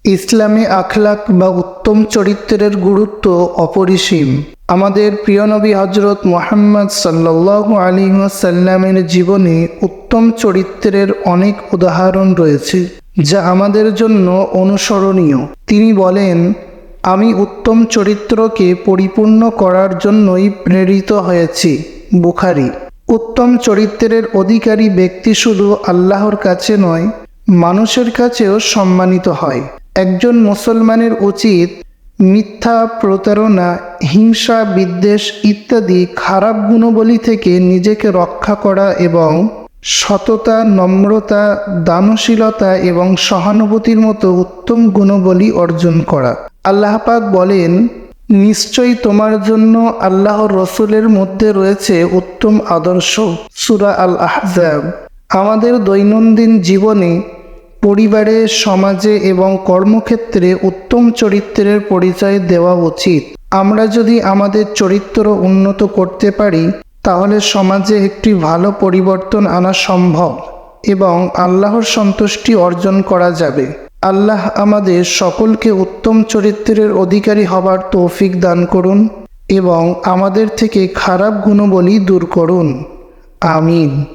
ইসলামে আখলাক বা উত্তম চরিত্রের গুরুত্ব অপরিসীম। আমাদের প্রিয় নবী হজরত মুহাম্মদ সাল্লাল্লাহু আলাইহি ওয়াসাল্লামের জীবনে উত্তম চরিত্রের অনেক উদাহরণ রয়েছে, যা আমাদের জন্য অনুসরণীয়। তিনি বলেন, আমি উত্তম চরিত্রকে পরিপূর্ণ করার জন্যই প্রেরিত হয়েছি। বুখারী। উত্তম চরিত্রের অধিকারী ব্যক্তি শুধু আল্লাহর কাছে নয়, মানুষের কাছেও সম্মানিত হয়। একজন মুসলমানের উচিত মিথ্যা, প্রতারণা, হিংসা, বিদ্বেষ ইত্যাদি খারাপ গুণাবলী থেকে নিজেকে রক্ষা করা এবং সততা, নম্রতা, দানশীলতা এবং সহানুভূতির মতো উত্তম গুণাবলী অর্জন করা। আল্লাহ পাক বলেন, নিশ্চয়ই তোমার জন্য আল্লাহর রসুলের মধ্যে রয়েছে উত্তম আদর্শ। সূরা আল আহজাব। আমাদের দৈনন্দিন জীবনে, পরিবারে, সমাজে এবং কর্মক্ষেত্রে উত্তম চরিত্রের পরিচয় দেওয়া উচিত। আমরা যদি আমাদের চরিত্র উন্নত করতে পারি, তাহলে সমাজে একটি ভালো পরিবর্তন আনা সম্ভব এবং আল্লাহর সন্তুষ্টি অর্জন করা যাবে। আল্লাহ আমাদের সকলকে উত্তম চরিত্রের অধিকারী হবার তৌফিক দান করুন এবং আমাদের থেকে খারাপ গুণাবলী দূর করুন। আমিন।